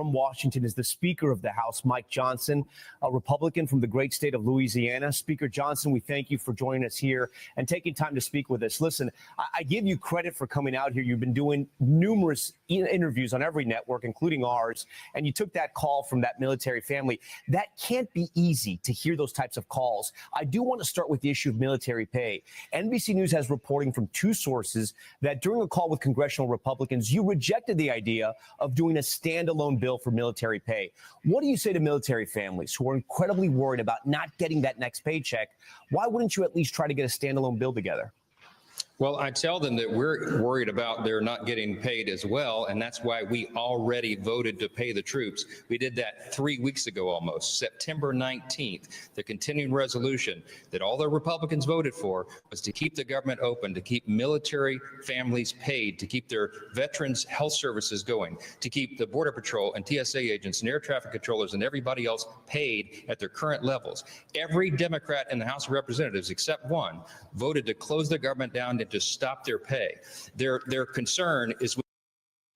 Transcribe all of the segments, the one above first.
from Washington is the Speaker of the House, Mike Johnson, a Republican from the great state of Louisiana. Speaker Johnson, we thank you for joining us here and taking time to speak with us. Listen, I give you credit for coming out here. You've been doing numerous interviews on every network, including ours, and you took that call from that military family. That can't be easy to hear those types of calls. I do want to start with the issue of military pay. NBC News has reporting from two sources that during a call with congressional Republicans, you rejected the idea of doing a standalone bill for military pay. What do you say to military families who are incredibly worried about not getting that next paycheck? Why wouldn't you at least try to get a standalone bill together? Well, I tell them that we're worried about their not getting paid as well, and that's why we already voted to pay the troops. We did that 3 weeks ago almost, September 19th. The continuing resolution that all the Republicans voted for was to keep the government open, to keep military families paid, to keep their veterans' health services going, to keep the Border Patrol and TSA agents and air traffic controllers and everybody else paid at their current levels. Every Democrat in the House of Representatives, except one, voted to close the government down and to stop their pay. Their concern is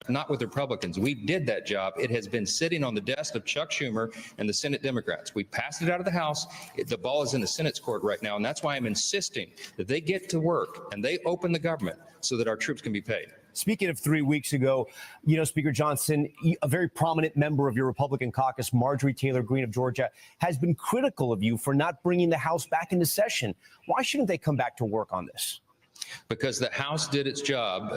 not with the Republicans. We did that job. It has been sitting on the desk of Chuck Schumer and the Senate Democrats. We passed it out of the House. The ball is in the Senate's court right now, and that's why I'm insisting that they get to work and they open the government so that our troops can be paid. Speaking of 3 weeks ago, Speaker Johnson, a very prominent member of your Republican caucus, Marjorie Taylor Greene of Georgia, has been critical of you for not bringing the House back into session. Why shouldn't they come back to work on this? Because the House did its job.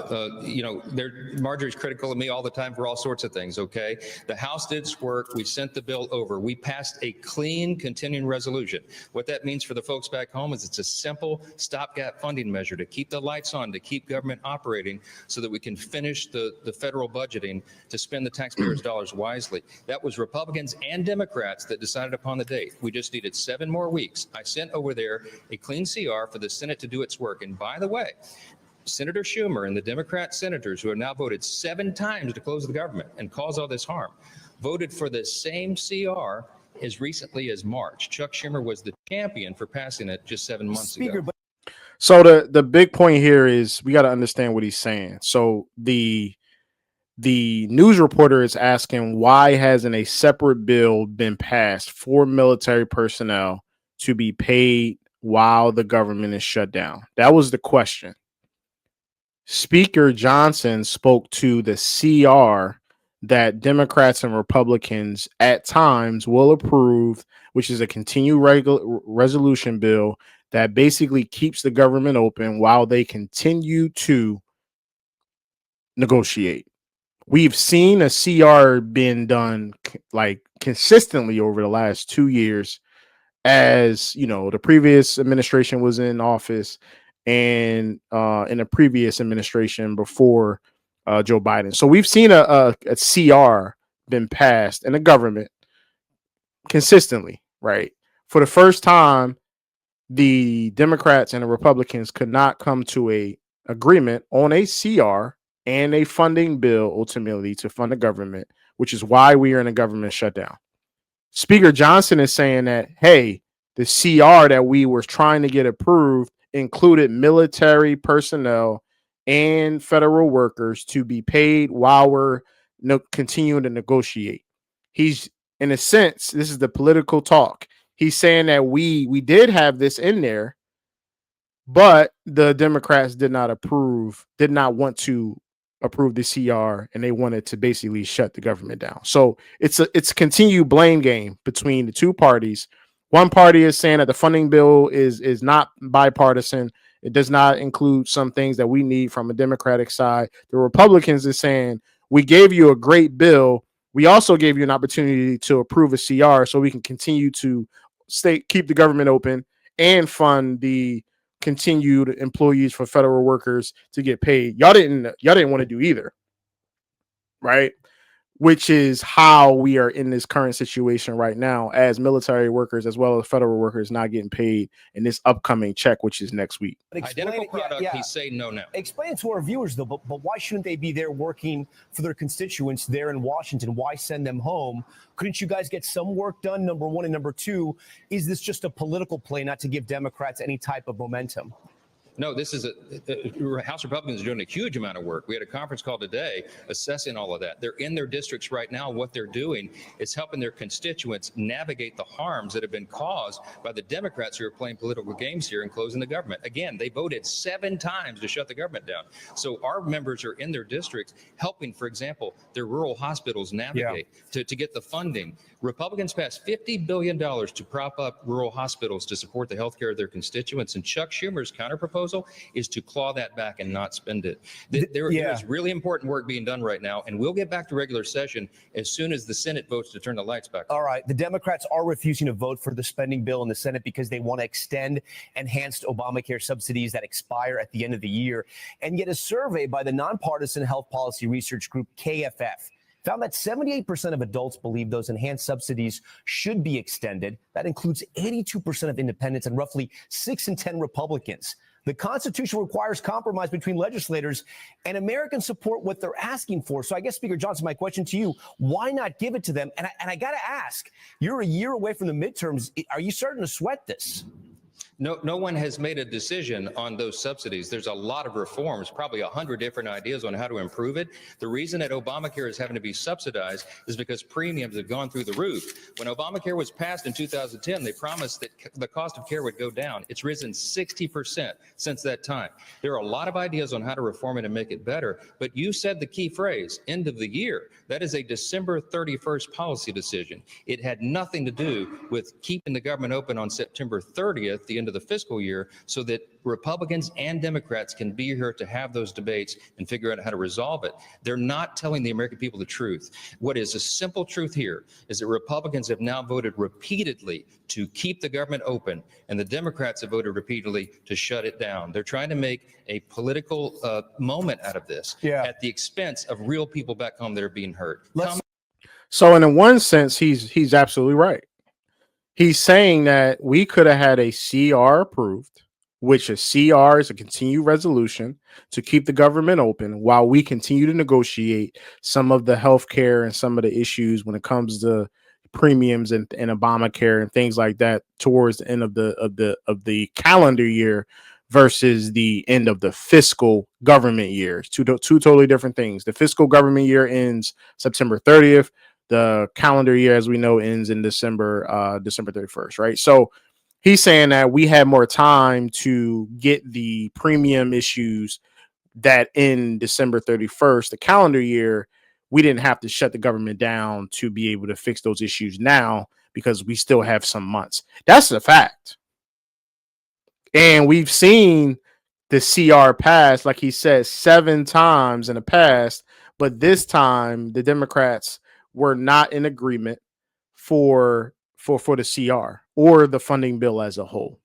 Marjorie's critical of me all the time for all sorts of things, okay? The House did its work. We sent the bill over. We passed a clean continuing resolution. What that means for the folks back home is it's a simple stopgap funding measure to keep the lights on, to keep government operating so that we can finish the federal budgeting to spend the taxpayers' dollars wisely. That was Republicans and Democrats that decided upon the date. We just needed 7 more weeks. I sent over there a clean CR for the Senate to do its work. And by the way, Senator Schumer and the Democrat senators who have now voted 7 times to close the government and cause all this harm voted for the same CR as recently as March. Chuck Schumer was the champion for passing it just 7 months ago. So the big point here is we got to understand what he's saying. So the news reporter is asking, why hasn't a separate bill been passed for military personnel to be paid while the government is shut down? That was the question. Speaker Johnson spoke to the CR that Democrats and Republicans at times will approve, which is a continued resolution bill that basically keeps the government open while they continue to negotiate. We've seen a CR been done like consistently over the last 2 years, as the previous administration was in office and in a previous administration before Joe Biden. So we've seen a CR been passed in the government consistently, right? For the first time, the Democrats and the Republicans could not come to a agreement on a CR and a funding bill ultimately to fund the government, which is why we are in a government shutdown. Speaker Johnson is saying that, hey, the CR that we were trying to get approved included military personnel and federal workers to be paid while we're continuing to negotiate. He's, in a sense, this is the political talk. He's saying that we did have this in there, but the Democrats did not want to approve the CR, and they wanted to basically shut the government down. So it's a continued blame game between the two parties. One party is saying that the funding bill is not bipartisan. It does not include some things that we need from a Democratic side. The Republicans is saying, we gave you a great bill. We also gave you an opportunity to approve a CR so we can continue to keep the government open and fund the continued employees for federal workers to get paid. Y'all didn't want to do either, right? Which is how we are in this current situation right now, as military workers as well as federal workers not getting paid in this upcoming check, which is next week. Identical product, he's saying no now. Explain it to our viewers, though, but why shouldn't they be there working for their constituents there in Washington? Why send them home? Couldn't you guys get some work done, number one? And number two, is this just a political play not to give Democrats any type of momentum? No, this is House Republicans are doing a huge amount of work. We had a conference call today assessing all of that. They're in their districts right now. What they're doing is helping their constituents navigate the harms that have been caused by the Democrats who are playing political games here and closing the government. Again, they voted 7 times to shut the government down. So our members are in their districts helping, for example, their rural hospitals navigate to get the funding. Republicans passed $50 billion to prop up rural hospitals to support the health care of their constituents. And Chuck Schumer's counterproposal is to claw that back and not spend it. There is really important work being done right now, and we'll get back to regular session as soon as the Senate votes to turn the lights back on. All right. The Democrats are refusing to vote for the spending bill in the Senate because they want to extend enhanced Obamacare subsidies that expire at the end of the year. And yet a survey by the nonpartisan health policy research group KFF found that 78% of adults believe those enhanced subsidies should be extended. That includes 82% of independents and roughly 6 in 10 Republicans. The Constitution requires compromise between legislators, and Americans support what they're asking for. So I guess, Speaker Johnson, my question to you, why not give it to them? And I got to ask, you're a year away from the midterms. Are you starting to sweat this? No one has made a decision on those subsidies. There's a lot of reforms, probably 100 different ideas on how to improve it. The reason that Obamacare is having to be subsidized is because premiums have gone through the roof. When Obamacare was passed in 2010, they promised that the cost of care would go down. It's risen 60% since that time. There are a lot of ideas on how to reform it and make it better, but you said the key phrase, end of the year. That is a December 31st policy decision. It had nothing to do with keeping the government open on September 30th, the end of the fiscal year, so that Republicans and Democrats can be here to have those debates and figure out how to resolve it. They're not telling the American people the truth. What is a simple truth here is that Republicans have now voted repeatedly to keep the government open, and the Democrats have voted repeatedly to shut it down. They're trying to make a political moment out of this at the expense of real people back home that are being hurt. So in one sense, he's absolutely right. He's saying that we could have had a CR approved, which a CR is a continued resolution to keep the government open while we continue to negotiate some of the health care and some of the issues when it comes to premiums and Obamacare and things like that towards the end of the calendar year versus the end of the fiscal government year. Two totally different things. The fiscal government year ends September 30th. The calendar year, as we know, ends in December 31st, right? So he's saying that we had more time to get the premium issues that in December 31st, the calendar year, we didn't have to shut the government down to be able to fix those issues now because we still have some months. That's a fact. And we've seen the CR pass, like he said, 7 times in the past, but this time the Democrats were not in agreement for the CR or the funding bill as a whole.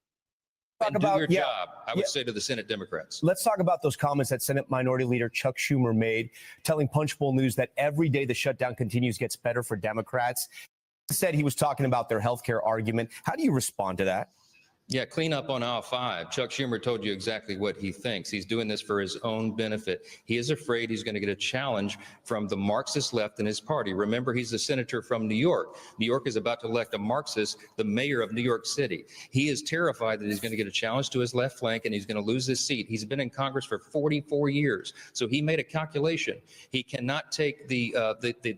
And do your job, I would say to the Senate Democrats. Let's talk about those comments that Senate Minority Leader Chuck Schumer made, telling Punchbowl News that every day the shutdown continues gets better for Democrats. He said he was talking about their health care argument. How do you respond to that? Yeah, clean up on aisle 5. Chuck Schumer told you exactly what he thinks. He's doing this for his own benefit. He is afraid he's going to get a challenge from the Marxist left in his party. Remember, he's a senator from New York. New York is about to elect a Marxist, the mayor of New York City. He is terrified that he's going to get a challenge to his left flank and he's going to lose his seat. He's been in Congress for 44 years. So he made a calculation. He cannot take the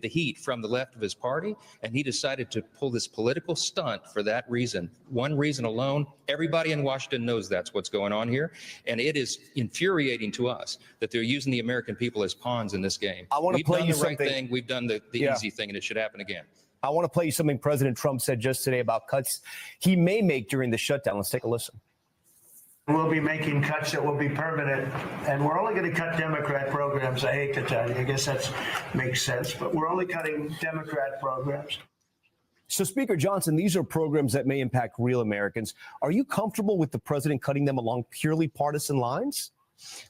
heat from the left of his party, and he decided to pull this political stunt for that reason. One reason alone. Everybody in Washington knows that's what's going on here. And it is infuriating to us that they're using the American people as pawns in this game. We've done the right thing. We've done the easy thing, and it should happen again. I want to play you something President Trump said just today about cuts he may make during the shutdown. Let's take a listen. We'll be making cuts that will be permanent, and we're only going to cut Democrat programs. I hate to tell you. I guess that makes sense, but we're only cutting Democrat programs. So, Speaker Johnson, these are programs that may impact real Americans. Are you comfortable with the president cutting them along purely partisan lines?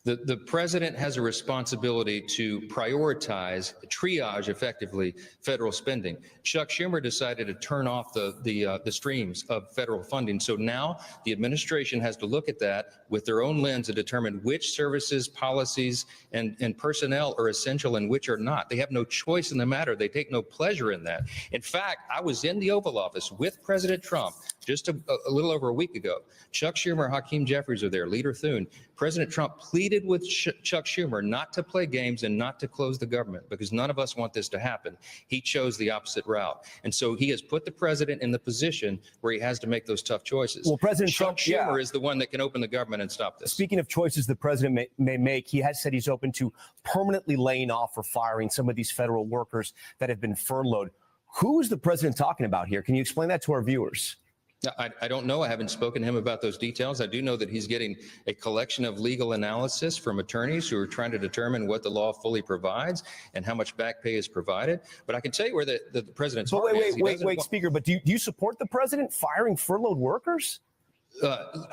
The president has a responsibility to prioritize, triage effectively federal spending. Chuck Schumer decided to turn off the streams of federal funding. So now the administration has to look at that with their own lens and determine which services, policies, and personnel are essential and which are not. They have no choice in the matter. They take no pleasure in that. In fact, I was in the Oval Office with President Trump just a little over a week ago. Chuck Schumer, Hakeem Jeffries are there, Leader Thune. President Trump pleaded with Chuck Schumer not to play games and not to close the government because none of us want this to happen. He chose the opposite route. And so he has put the president in the position where he has to make those tough choices. Well, President Chuck Trump, Schumer is the one that can open the government and stop this. Speaking of choices the president may make, he has said he's open to permanently laying off or firing some of these federal workers that have been furloughed. Who is the president talking about here? Can you explain that to our viewers? I don't know. I haven't spoken to him about those details. I do know that he's getting a collection of legal analysis from attorneys who are trying to determine what the law fully provides and how much back pay is provided. But I can tell you where the president's heart is. Wait, Speaker, but do you support the president firing furloughed workers?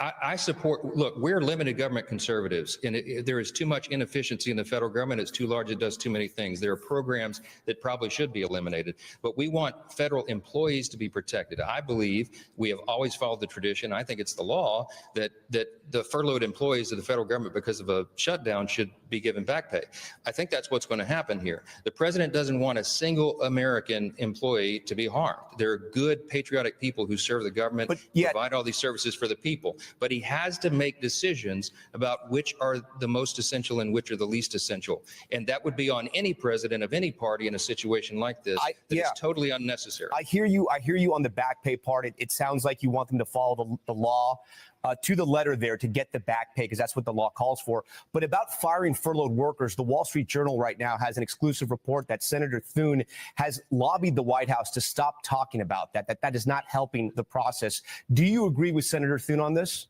I support, look, we're limited government conservatives, and there is too much inefficiency in the federal government. It's too large. It does too many things. There are programs that probably should be eliminated, but we want federal employees to be protected. I believe we have always followed the tradition. I think it's the law that the furloughed employees of the federal government because of a shutdown should be given back pay. I think that's what's going to happen here. The president doesn't want a single American employee to be harmed. There are good, patriotic people who serve the government, provide all these services for the people, but he has to make decisions about which are the most essential and which are the least essential. And that would be on any president of any party in a situation like this. It's totally unnecessary. I hear you on the back pay part. It sounds like you want them to follow the law to the letter there to get the back pay because that's what the law calls for. But about firing furloughed workers, the Wall Street Journal right now has an exclusive report that Senator Thune has lobbied the White House to stop talking about that is not helping the process. Do you agree with Senator Thune on this?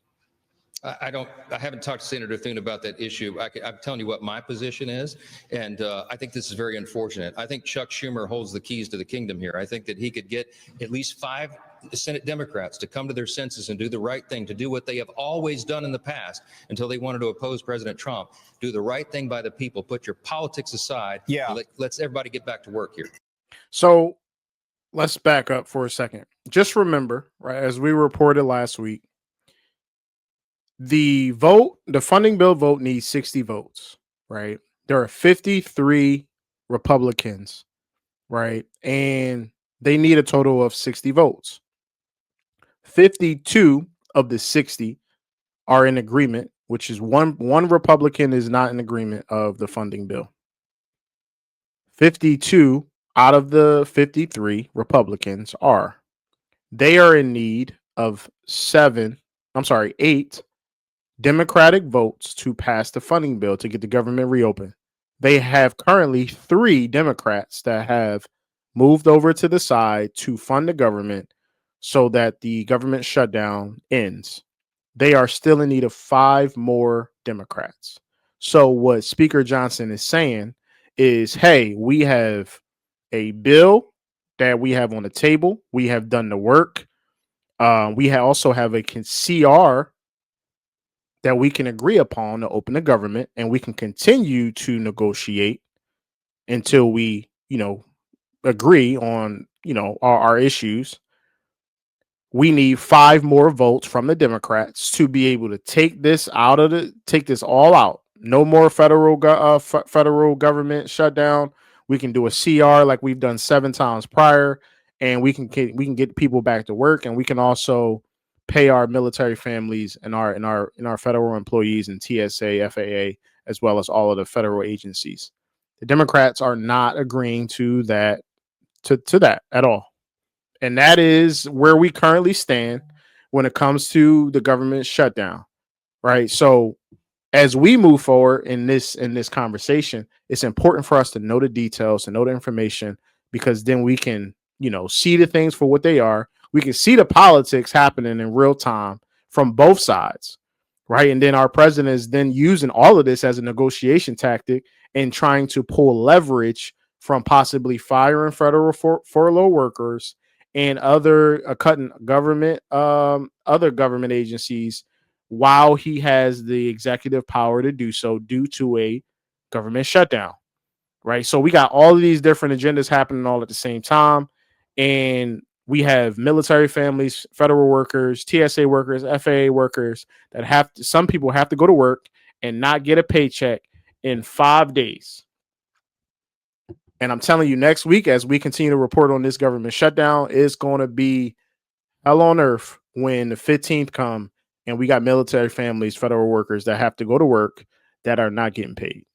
I haven't talked to Senator Thune about that issue. I'm telling you what my position is, and I think this is very unfortunate. I think Chuck Schumer holds the keys to the kingdom here. I think that he could get at least 5 Senate Democrats to come to their senses and do the right thing, to do what they have always done in the past until they wanted to oppose President Trump. Do the right thing by the people. Put your politics aside. Let's everybody get back to work here. So let's back up for a second. Just remember, right, as we reported last week, the funding bill vote needs 60 votes, right? There are 53 Republicans, right? And they need a total of 60 votes. 52 of the 60 are in agreement, which is one Republican is not in agreement of the funding bill. 52 out of the 53 Republicans are. They are in need of 8 Democratic votes to pass the funding bill to get the government reopened. They have currently 3 Democrats that have moved over to the side to fund the government so that the government shutdown ends. They are still in need of 5 more Democrats. So what Speaker Johnson is saying is, hey, we have a bill that we have on the table. We have done the work. We also have a CR that we can agree upon to open the government, and we can continue to negotiate until we, agree on, our issues. We need 5 more votes from the Democrats to be able to take this all out. No more federal government shutdown. We can do a CR like we've done 7 times prior, and we can get people back to work, and we can also pay our military families and our federal employees and TSA, FAA, as well as all of the federal agencies. The Democrats are not agreeing to that at all. And that is where we currently stand when it comes to the government shutdown, right? So as we move forward in this conversation, it's important for us to know the details and know the information, because then we can, see the things for what they are. We can see the politics happening in real time from both sides, right? And then our president is then using all of this as a negotiation tactic and trying to pull leverage from possibly firing federal furlough workers and other cutting government, other government agencies while he has the executive power to do so due to a government shutdown, right? So we got all of these different agendas happening all at the same time. And we have military families, federal workers, TSA workers, FAA workers that have to, some people have to go to work and not get a paycheck in 5 days. And I'm telling you, next week, as we continue to report on this government shutdown, it's going to be hell on earth when the 15th come and we got military families, federal workers that have to go to work that are not getting paid.